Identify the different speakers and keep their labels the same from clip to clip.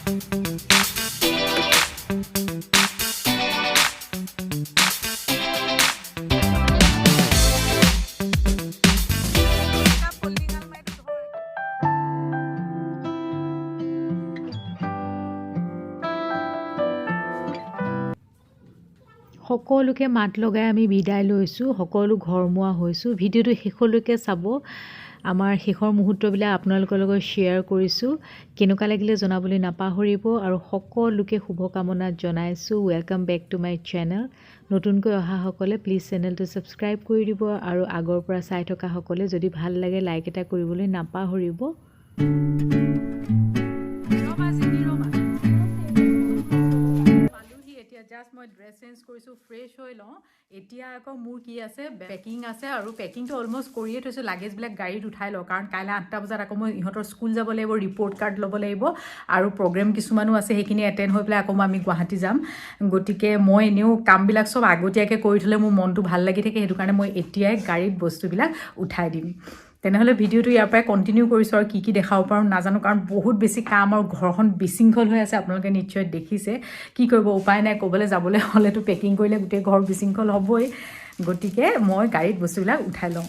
Speaker 1: সকলোকে মাত লগাই আমি বিদায় লৈছোঁ, সকলো ঘৰমুৱা হৈছোঁ। ভিডিঅ'টো শেষলৈকে চাব। আমাৰ শেষৰ মুহূৰ্তবিলাক আপোনালোকৰ লগত শ্বেয়াৰ কৰিছোঁ। কেনেকুৱা লাগিলে জনাবলৈ নাপাহৰিব আৰু সকলোকে শুভকামনা জনাইছোঁ। Welcome back to my channel. নতুনকৈ অহাসকলে প্লিজ চেনেলটো ছাবস্ক্ৰাইব কৰি দিব আৰু আগৰ পৰা চাই থকাসকলে যদি ভাল লাগে লাইক এটা কৰিবলৈ নাপাহৰিব। জাষ্ট মই ড্ৰেছ চেঞ্জ কৰিছোঁ, ফ্ৰেছ হৈ লওঁ। এতিয়া আকৌ মোৰ কি আছে, পেকিং আছে আৰু পেকিংটো অলমষ্ট কৰিয়ে থৈছোঁ। লাগেজবিলাক গাড়ীত উঠাই লওঁ, কাৰণ কাইলৈ 8টা বজাত আকৌ মই ইহঁতৰ স্কুল যাব লাগিব, ৰিপৰ্ট কাৰ্ড ল'ব লাগিব আৰু প্ৰগ্ৰেম কিছুমানো আছে, সেইখিনি এটেণ্ড হৈ পেলাই আকৌ আমি গুৱাহাটী যাম। গতিকে মই এনেও কামবিলাক চব আগতীয়াকৈ কৰি থ'লে মোৰ মনটো ভাল লাগি থাকে, সেইটো কাৰণে মই এতিয়াই গাড়ীত বস্তুবিলাক উঠাই দিম। তেনেহ'লে ভিডিঅ'টো ইয়াৰ পৰাই কণ্টিনিউ কৰিছোঁ আৰু কি দেখাব পাৰোঁ নাজানো, কাৰণ বহুত বেছি কাম আৰু ঘৰখন বিশৃংখল হৈ আছে। আপোনালোকে নিশ্চয় দেখিছে। কি কৰিব, উপায় নাই, ক'বলৈ যাবলৈ হ'লেতো পেকিং কৰিলে গোটেই ঘৰ বিশৃংখল হ'বই। গতিকে মই গাড়ীত বস্তুবিলাক উঠাই লওঁ।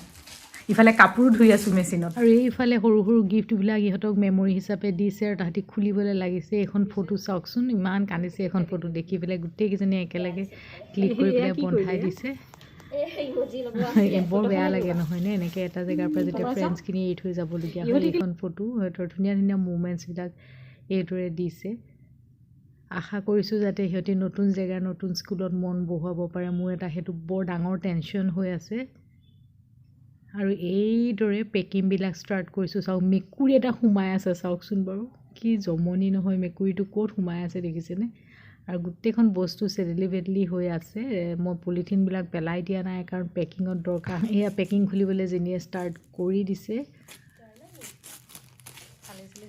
Speaker 1: ইফালে কাপোৰো ধুই আছোঁ মেচিনত, আৰু এইফালে সৰু সৰু গিফ্টবিলাক ইহঁতক মেমৰি হিচাপে দিছে আৰু তাহাঁতি খুলিবলৈ লাগিছে। এইখন ফটো চাওকচোন, ইমান কান্দিছে এইখন ফটো দেখি পেলাই। গোটেইকেইজনী একেলগে ক্লিক কৰি পেলাই বন্ধাই দিছে। বৰ বেয়া লাগে নহয়নে, এনেকৈ এটা জেগাৰ পৰা যেতিয়া ফ্ৰেণ্ডছখিনি এৰি থৈ যাবলগীয়া হয়। এইখন ফটো সিহঁতৰ ধুনীয়া ধুনীয়া মুমেণ্টছবিলাক এইদৰে দিছে। আশা কৰিছোঁ যাতে সিহঁতে নতুন জেগা নতুন স্কুলত মন বহুৱাব পাৰে। মোৰ এটা সেইটো বৰ ডাঙৰ টেনশ্যন হৈ আছে। আৰু এইদৰে পেকিংবিলাক ষ্টাৰ্ট কৰিছোঁ। চাওক, মেকুৰী এটা সোমাই আছে, চাওকচোন বাৰু কি জমনি নহয়, মেকুৰীটো ক'ত সোমাই আছে দেখিছেনে। আৰু গোটেইখন বস্তু চেদেলি বেদেলি হৈ আছে। মই পলিথিনবিলাক পেলাই দিয়া নাই, কাৰণ পেকিঙত দৰকাৰ। এয়া পেকিং খুলিবলৈ যেনিয়ে ষ্টাৰ্ট কৰি দিছে।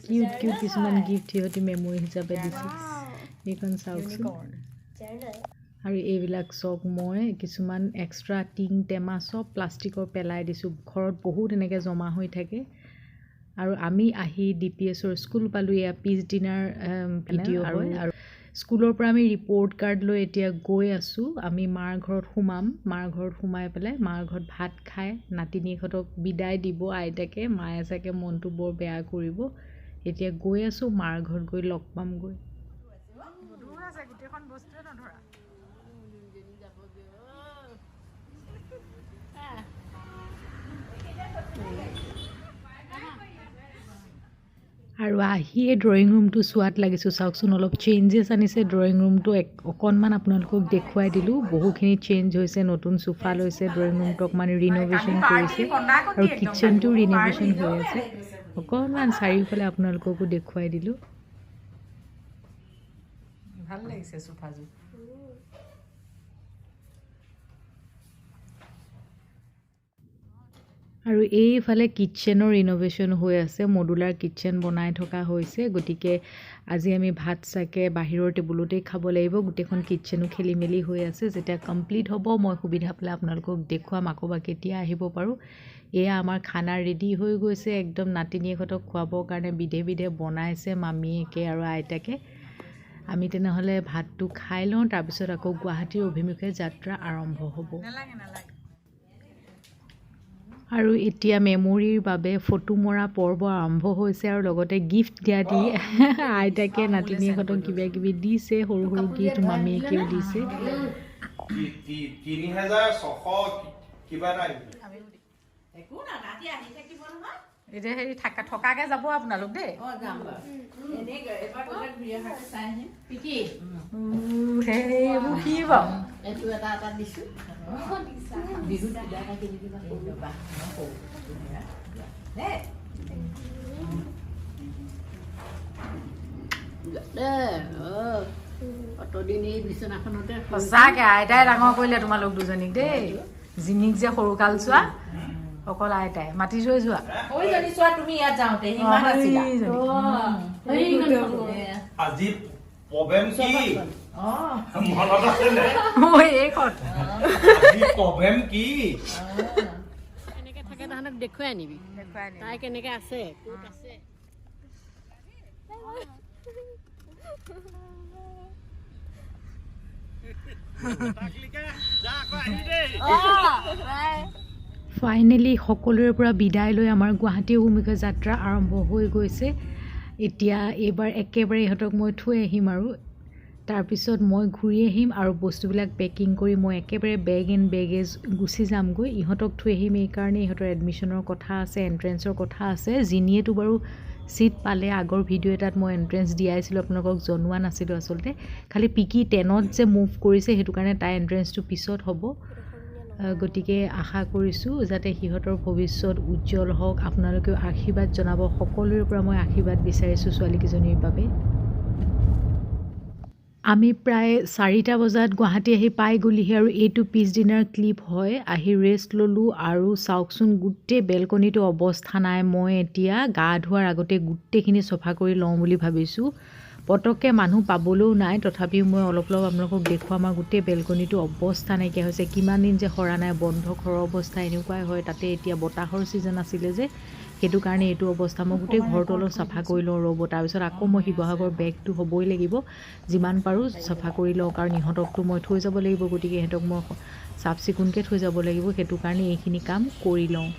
Speaker 1: কিউট কিউট কিছুমান গিফ্ট সিহঁতি মেমৰি হিচাপে দিছে। এইখন চাওকচোন। আৰু এইবিলাক চব মই কিছুমান এক্সট্ৰা টিং টেমা চব প্লাষ্টিকৰ পেলাই দিছোঁ। ঘৰত বহুত এনেকৈ জমা হৈ থাকে। আৰু আমি আহি DPSৰ স্কুল পালোঁ। এয়া পিছদিনাৰ ভিডিঅ' হয়। আৰু স্কুলৰ পৰা আমি ৰিপৰ্ট কাৰ্ড লৈ এতিয়া গৈ আছোঁ। আমি মাৰ ঘৰত সোমাম। মাৰ ঘৰত সোমাই পেলাই মাৰ ঘৰত ভাত খাই নাতিনীহঁতক বিদায় দিব আইতাকে। মায়ে চাগে মনটো বৰ বেয়া কৰিব। এতিয়া গৈ আছোঁ, মাৰ ঘৰত গৈ লগ পামগৈ। গোটেইখন বস্তুৱে নধৰা। আৰু আহিয়ে ড্ৰয়িং ৰুমটো চোৱাত লাগিছোঁ। চাওকচোন, অলপ চেঞ্জেছ আনিছে ড্ৰয়িং ৰুমটো। অকণমান আপোনালোকক দেখুৱাই দিলোঁ। বহুখিনি চেঞ্জ হৈছে, নতুন চোফা লৈছে, ড্ৰয়িং ৰুমটো অকণমান ৰিন'ভেশ্যন কৰিছে আৰু কিটচেনটো ৰিন'ভেশ্যন হৈ আছে। অকণমান চাৰিওফালে আপোনালোককো দেখুৱাই দিলোঁ। ভাল লাগিছে চোফাযোৰ। আৰু এইফালে কিটচেনৰ ৰিন'ভেশ্যন হৈ আছে, মডুলাৰ কিটচেন বনাই থকা হৈছে। গতিকে আজি আমি ভাত চাগে বাহিৰৰ টেবুলতেই খাব লাগিব। গোটেইখন কিটচেনো খেলি মেলি হৈ আছে। যেতিয়া কমপ্লিট হ'ব মই সুবিধা পালে আপোনালোকক দেখুৱাম আকৌ বা কেতিয়া আহিব পাৰোঁ। এয়া আমাৰ খানা ৰেডি হৈ গৈছে, একদম নাতিনীহঁতক খুৱাবৰ কাৰণে বিধে বিধে বনাইছে মামীয়েকে আৰু আইতাকে। আমি তেনেহ'লে ভাতটো খাই লওঁ, তাৰপিছত আকৌ গুৱাহাটীৰ অভিমুখে যাত্ৰা আৰম্ভ হ'ব। আৰু এতিয়া মেমৰিৰ বাবে ফটো মৰা পৰ্ব আৰম্ভ হৈছে আৰু লগতে গিফ্ট দিয়া দি আইতাকে নাতিনীহঁতক কিবা কিবি দিছে। সৰু সৰু গিফ্ট মামীয়েকেও দিছে। এতিয়া হেৰি থকাকৈ যাব আপোনালোক দেই। এইবোৰ কি বাৰু? সঁচাকে আইতাই ডাঙৰ কৰিলে তোমালোক দুজনীক দেই। জিনিক যে সৰুকাল চোৱা, অকল আইতাই মাতি থৈ যোৱা। তুমি ইয়াত যাওঁতে আজি প্ৰগ্ৰেম কি? মনত আছে নে? প্ৰগ্ৰেম কি? এনেকে থাকে তাহাঁতক দেখুৱাই আনিবি। তাই কেনেকে আছে, ক'ত আছে। ফাইনেলি সকলোৰে পৰা বিদায় লৈ আমাৰ গুৱাহাটী অভিমুখে যাত্ৰা আৰম্ভ হৈ গৈছে। এতিয়া এইবাৰ একেবাৰে ইহঁতক মই থৈ আহিম আৰু তাৰপিছত মই ঘূৰি আহিম আৰু বস্তুবিলাক পেকিং কৰি মই একেবাৰে বেগ এণ্ড বেগেজ গুচি যামগৈ। ইহঁতক থৈ আহিম এইকাৰণে ইহঁতৰ এডমিশ্যনৰ কথা আছে, এণ্ট্ৰেঞ্চৰ কথা আছে। জিনিয়েতো বাৰু ছিট পালে। আগৰ ভিডিঅ' এটাত মই এণ্ট্ৰেঞ্চ দিয়াইছিলোঁ, আপোনালোকক জনোৱা নাছিলোঁ আচলতে। খালি পিকি 10ত যে মুভ কৰিছে সেইটো কাৰণে তাই এণ্ট্ৰেঞ্চটো পিছত হ'ব। গতিকে আশা কৰিছোঁ যাতে সিহঁতৰ ভৱিষ্যত উজ্জ্বল হওক। আপোনালোকেও আশীৰ্বাদ জনাব। সকলোৰে পৰা মই আশীৰ্বাদ বিচাৰিছোঁ ছোৱালীকেইজনীৰ বাবে। আমি প্ৰায় 4টা বজাত গুৱাহাটী আহি পাই গ'লিহি আৰু এইটো পিছদিনাৰ ক্লিপ হয়। আহি ৰেষ্ট ল'লোঁ আৰু চাওকচোন গোটেই বেলকনিটো অৱস্থা নাই। মই এতিয়া গা ধোৱাৰ আগতে গোটেইখিনি চফা কৰি লওঁ বুলি ভাবিছোঁ। পটককৈ মানুহ পাবলৈও নাই, তথাপিও মই অলপ আপোনালোকক দেখুৱাম। আমাৰ গোটেই বেলকনিটো অৱস্থা নাইকিয়া হৈছে। কিমান দিন যে সৰা নাই, বন্ধ ঘৰৰ অৱস্থা এনেকুৱাই হয়। তাতে এতিয়া বতাহৰ ছিজন আছিলে যে সেইটো কাৰণে এইটো অৱস্থা। মই গোটেই ঘৰটো অলপ চাফা কৰি লওঁ ৰ'ব, তাৰপিছত আকৌ মই শিৱসাগৰ বেগটো হ'বই লাগিব। যিমান পাৰোঁ চাফা কৰি লওঁ, কাৰণ ইহঁতকতো মই থৈ যাব লাগিব। গতিকে ইহঁতক মই চাফ চিকুণকৈ থৈ যাব লাগিব। সেইটো কাৰণে এইখিনি কাম কৰি লওঁ।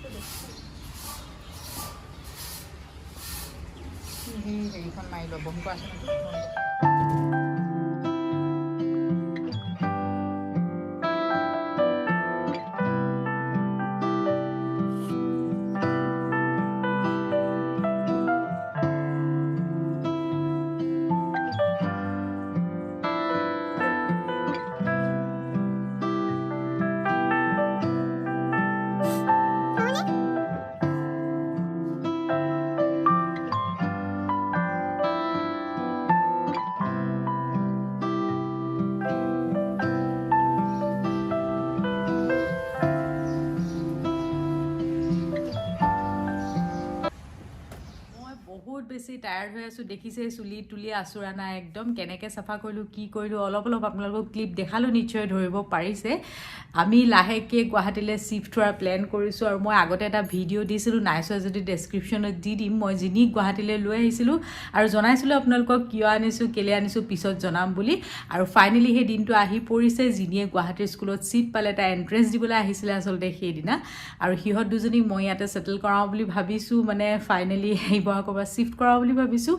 Speaker 1: হেৰিখন মাৰি লওঁ, বহি কোৱাচোন। বহুত বেছি টায়াৰ্ড হৈ আছোঁ। দেখিছে চুলি তুলি আঁচোৰা নাই একদম। কেনেকৈ চাফা কৰিলোঁ, কি কৰিলোঁ, অলপ আপোনালোকক ক্লিপ দেখালোঁ, নিশ্চয় ধৰিব পাৰিছে। আমি লাহেকৈ গুৱাহাটীলৈ শ্বিফ্ট হোৱাৰ প্লেন কৰিছোঁ। আৰু মই আগতে এটা ভিডিঅ' দিছিলোঁ, নাইচোৱা যদি ডেছক্ৰিপশ্যনত দি দিম। মই জিনিক গুৱাহাটীলৈ লৈ আহিছিলোঁ আৰু জনাইছিলোঁ আপোনালোকক কিয় আনিছোঁ, কেলৈ আনিছোঁ, পিছত জনাম বুলি। আৰু ফাইনেলি সেই দিনটো আহি পৰিছে। জিনিয়ে গুৱাহাটীৰ স্কুলত ছিট পালে। তাই এণ্ট্ৰেঞ্চ দিবলৈ আহিছিলে আচলতে সেইদিনা। আৰু সিহঁত দুজনীক মই ইয়াতে ছেটেল কৰাওঁ বুলি ভাবিছোঁ। মানে ফাইনেলি শিৱসাগৰৰ পৰা শ্বিফ্ট কৰাওঁ বুলি ভাবিছোঁ।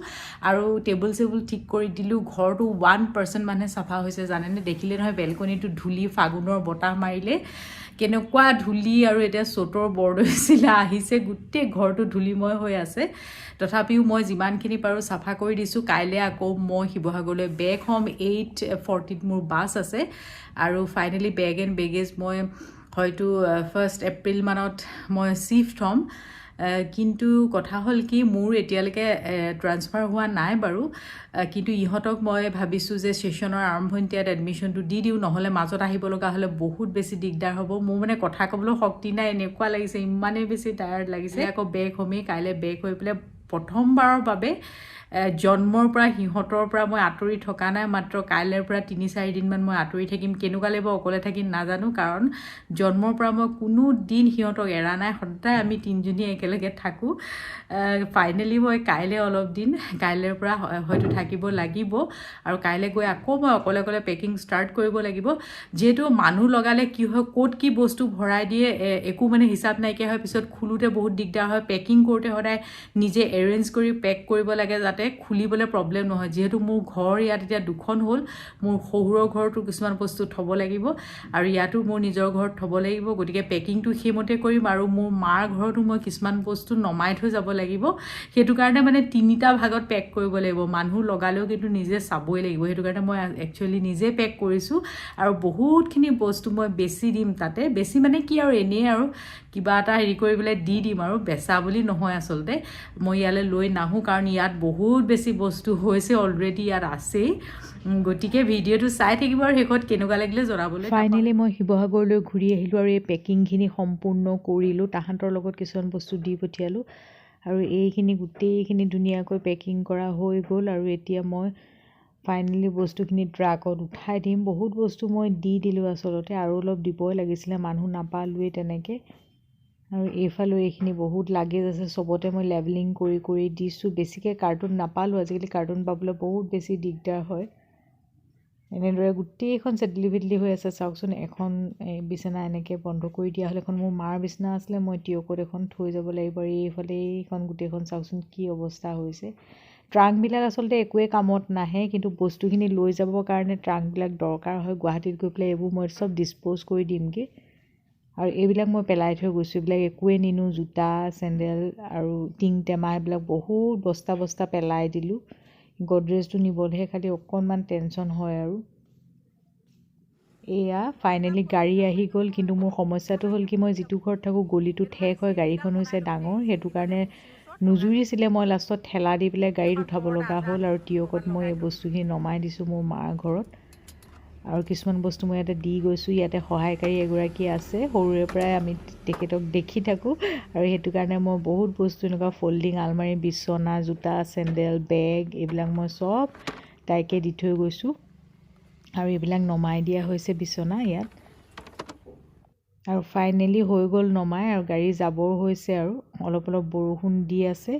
Speaker 1: আৰু টেবুল চেবুল ঠিক কৰি দিলোঁ। ঘৰটো 1% মানে চাফা হৈছে জানেনে। দেখিলে নহয় বেলকনিটো ধূলি, ফাগুনৰ বতাহ মাৰিলে কেনেকুৱা ধূলি। আৰু এতিয়া চ'তৰ বৰদৈচিলা আহিছে, গোটেই ঘৰটো ধূলিময় হৈ আছে। তথাপিও মই যিমানখিনি পাৰোঁ চাফা কৰি দিছোঁ। কাইলৈ আকৌ মই শিৱসাগৰলৈ বেক হ'ম। 8:40ত মোৰ বাছ আছে। আৰু ফাইনেলি বেগ এণ্ড বেগেজ মই হয়তো 1 এপ্ৰিল মানত মই শ্বিফ্ট হ'ম। কিন্তু কথা হ'ল কি, মোৰ এতিয়ালৈকে ট্ৰান্সফাৰ হোৱা নাই বাৰু। কিন্তু ইহঁতক মই ভাবিছোঁ যে ছেশ্যনৰ আৰম্ভণিতে এডমিশ্যনটো দি দিওঁ, নহ'লে মাজত আহিব লগা হ'লে বহুত বেছি দিগদাৰ হ'ব। মোৰ মানে কথা ক'বলৈ শক্তি নাই, এনেকুৱা লাগিছে, ইমানেই বেছি টায়াৰ্ড লাগিছে। আকৌ বেক হ'মেই, কাইলৈ বেক হৈ পেলাই প্ৰথমবাৰৰ বাবে জন্মৰ পৰা সিহঁতৰ পৰা মই আঁতৰি থকা নাই। মাত্ৰ কাইলৈৰ পৰা 3-4 দিনমান মই আঁতৰি থাকিম। কেনেকুৱা লাগিব অকলে থাকিম নাজানো, কাৰণ জন্মৰ পৰা মই কোনো দিন সিহঁতক এৰা নাই। সদায় আমি 3জনীয়ে একেলগে থাকোঁ। ফাইনেলি মই কাইলৈ অলপ দিন, কাইলৈৰ পৰা হয়তো থাকিব লাগিব। আৰু কাইলৈ গৈ আকৌ মই অকলে অকলে পেকিং ষ্টাৰ্ট কৰিব লাগিব। যিহেতু মানুহ লগালে কি হয়, ক'ত কি বস্তু ভৰাই দিয়ে একো মানে হিচাপ নাইকিয়া হয়। পিছত খোলোতে বহুত দিগদাৰ হয়। পেকিং কৰোঁতে সদায় নিজে এৰেঞ্জ কৰি পেক কৰিব লাগে, যাতে খুলিবলৈ প্ৰব্লেম নহয়। যিহেতু মোৰ ঘৰ ইয়াত এতিয়া 2খন হ'ল। মোৰ শহুৰৰ ঘৰতো কিছুমান বস্তু থ'ব লাগিব আৰু ইয়াতো মোৰ নিজৰ ঘৰত থ'ব লাগিব। গতিকে পেকিংটো সেইমতে কৰিম। আৰু মোৰ মাৰ ঘৰতো মই কিছুমান বস্তু নমাই থৈ যাব লাগিব। সেইটো কাৰণে মানে 3টা ভাগত পেক কৰিব লাগিব। মানুহ লগালেও কিন্তু নিজে চাবই লাগিব। সেইটো কাৰণে মই একচুৱেলি নিজে পেক কৰিছোঁ। আৰু বহুতখিনি বস্তু মই বেছি দিম তাতে। বেছি মানে কি আৰু, এনেই আৰু কিবা এটা হেৰি কৰি পেলাই দি দিম আৰু, বেচা বুলি নহয় আচলতে। মই ইয়ালৈ লৈ নাহোঁ, কাৰণ ইয়াত বহুত বেছি বস্তু হৈছে অলৰেডি, ইয়াত আছেই। গতিকে ভিডিঅ'টো চাই থাকিব আৰু শেষত কেনেকুৱা লাগিলে জনাবলৈ। ফাইনেলি মই শিৱসাগৰলৈ ঘূৰি আহিলোঁ আৰু এই পেকিংখিনি সম্পূৰ্ণ কৰিলোঁ। তাহাঁতৰ লগত কিছুমান বস্তু দি পঠিয়ালোঁ আৰু এইখিনি গোটেইখিনি ধুনীয়াকৈ পেকিং কৰা হৈ গ'ল। আৰু এতিয়া মই ফাইনেলি বস্তুখিনি ট্ৰাকত উঠাই দিম। বহুত বস্তু মই দি দিলোঁ আচলতে, আৰু অলপ দিবই লাগিছিলে, মানুহ নাপালোৱেই তেনেকৈ।
Speaker 2: আৰু এইফালেও এইখিনি বহুত লাগেজ আছে চবতে মই লেভেলিং কৰি কৰি দিছোঁ বেছিকৈ কাৰ্টুন নাপালোঁ আজিকালি কাৰ্টুন পাবলৈ বহুত বেছি দিগদাৰ হয় এনেদৰে গোটেইখন চেটলি ভেটলি হৈ আছে চাওকচোন এখন বিচনা এনেকৈ বন্ধ কৰি দিয়া হ'লে এখন মোৰ মাৰ বিচনা আছিলে মই টিয়কত এখন থৈ যাব লাগিব আৰু এইফালে এইখন গোটেইখন চাওকচোন কি অৱস্থা হৈছে ট্ৰাংকবিলাক আচলতে একোৱে কামত নাহে কিন্তু বস্তুখিনি লৈ যাবৰ কাৰণে ট্ৰাংকবিলাক দৰকাৰ হয় গুৱাহাটীত গৈ পেলাই এইবোৰ মই চব ডিছপ'জ কৰি দিমগৈ আৰু এইবিলাক মই পেলাই থৈ গৈছোঁ এইবিলাক একোৱে নিনো জোতা চেণ্ডেল আৰু টিং টেমা এইবিলাক বহুত বস্তা বস্তা পেলাই দিলোঁ গডৰেজটো নিবলৈহে খালি অকণমান টেনশ্যন হয় আৰু এয়া ফাইনেলি গাড়ী আহি গ'ল কিন্তু মোৰ সমস্যাটো হ'ল কি মই যিটো ঘৰত থাকোঁ গলিটো ঠেক হয় গাড়ীখন হৈছে ডাঙৰ সেইটো কাৰণে নুজুৰিছিলে মই লাষ্টত ঠেলা দি পেলাই গাড়ীত উঠাব লগা হ'ল আৰু টিয়কত মই এই বস্তুখিনি নমাই দিছোঁ মোৰ মাৰ ঘৰত আৰু কিছুমান বস্তু মই ইয়াতে দি গৈছোঁ ইয়াতে সহায়কাৰী এগৰাকী আছে সৰুৰে পৰাই আমি তেখেতক দেখি থাকোঁ আৰু সেইটো কাৰণে মই বহুত বস্তু এনেকুৱা ফল্ডিং আলমাৰী বিচনা জোতা চেণ্ডেল বেগ এইবিলাক মই চব তাইকে দি থৈ গৈছোঁ আৰু এইবিলাক নমাই দিয়া হৈছে বিচনা ইয়াত আৰু ফাইনেলি হৈ গ'ল নমাই আৰু গাড়ী যাবৰ হৈছে আৰু অলপ অলপ বৰষুণ দি আছে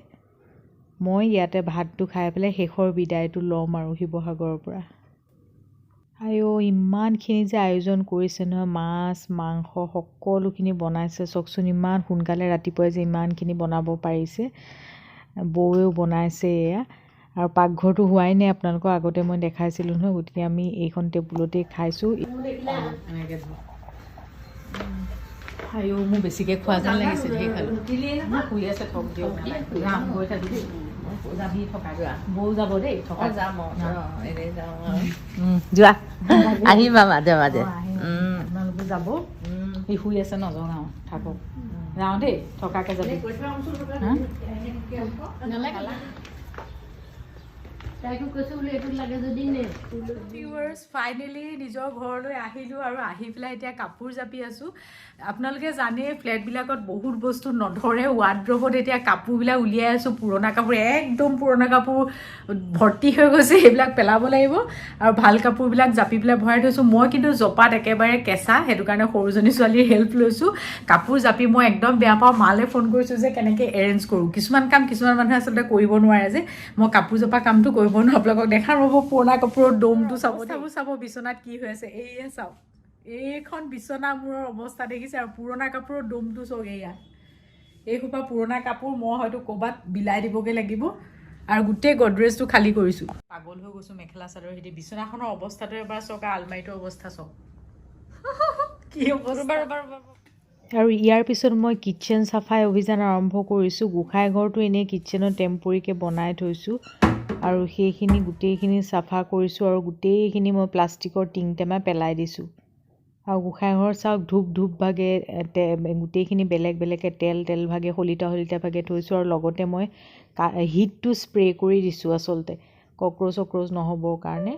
Speaker 2: মই ইয়াতে ভাতটো খাই পেলাই শেষৰ বিদায়টো ল'ম আৰু শিৱসাগৰৰ পৰা আইঅ ইমানখিনি যে আয়োজন কৰিছে নহয় মাছ মাংস সকলোখিনি বনাইছে চাওকচোন ইমান সোনকালে ৰাতিপুৱাই যে ইমানখিনি বনাব পাৰিছে বৌৱেও বনাইছে এয়া আৰু পাকঘৰটো হোৱাই নাই আপোনালোকক আগতে মই দেখাইছিলোঁ নহয় গতিকে আমি এইখন টেবুলতেই খাইছোঁ
Speaker 1: আইঅ মোৰ বেছিকৈ খোৱা যেন লাগিছিল সেইফালে শুই আছে থক দিয়ক যাম গৈ থাকিবি যাবি থকা যোৱা বৌ যাব দেই থকা যাম এনেই যাওঁ
Speaker 3: যোৱা আহিবা মাজে মাজে
Speaker 1: আপোনালোকে যাব সি শুই আছে নজগাওঁ থাকক যাওঁ দেই থকাকৈ যাবি ফাইনেলি নিজৰ ঘৰলৈ আহিলোঁ আৰু আহি পেলাই এতিয়া কাপোৰ জাপি আছোঁ আপোনালোকে জানেই ফ্লেটবিলাকত বহুত বস্তু নধৰে ৱাৰ্ড্ৰবত এতিয়া কাপোৰবিলাক উলিয়াই আছোঁ পুৰণা কাপোৰ একদম পুৰণা কাপোৰ ভৰ্তি হৈ গৈছে সেইবিলাক পেলাব লাগিব আৰু ভাল কাপোৰবিলাক জাপি পেলাই ভৰাই থৈছোঁ মই কিন্তু জপাত একেবাৰে কেঁচা সেইটো কাৰণে সৰুজনী ছোৱালীৰ হেল্প লৈছোঁ কাপোৰ জাপি মই একদম বেয়া পাওঁ মালৈ ফোন কৰিছোঁ যে কেনেকৈ এৰেঞ্জ কৰোঁ কিছুমান কাম কিছুমান মানুহে আচলতে কৰিব নোৱাৰে যে মই কাপোৰ জপা কামটো কৰিব নোৱাৰোঁ আপোনালোকক দেখাম ৰ'ব পুৰণা কাপোৰৰ দমটো চাব বিচনাত কি হৈ আছে এইয়া চাওক এইখন বিচনা মূৰৰ অৱস্থা দেখিছে আৰু পুৰণা কাপোৰৰ দমটো চাওক এয়া এইসোপা পুৰণা কাপোৰ মই হয়তো ক'ৰবাত বিলাই দিবগৈ লাগিব আৰু গোটেই গডৰেজটো খালী কৰিছোঁ পাগল হৈ গৈছোঁ মেখেলা চাদৰ সৈতে বিচনাখনৰ অৱস্থাটো এবাৰ চাওক আলমাৰীটোৰ অৱস্থা চাওক কি অৱস্থা
Speaker 2: আৰু ইয়াৰ পিছত মই কিটচেন চাফাই অভিযান আৰম্ভ কৰিছোঁ গোঁসাই ঘৰটো এনেই কিটচেনত টেম্পৰীকৈ বনাই থৈছোঁ আৰু সেইখিনি গোটেইখিনি চাফা কৰিছোঁ আৰু গোটেইখিনি মই প্লাষ্টিকৰ টিং টেমা পেলাই দিছোঁ আৰু গোঁসাই ঘৰত চাওক ধূপ ভাগে গোটেইখিনি বেলেগ বেলেগকৈ তেল ভাগে শলিতা ভাগে থৈছোঁ আৰু লগতে মই হিটটো স্প্ৰে' কৰি দিছোঁ আচলতে কক্ৰচ নহ'বৰ কাৰণে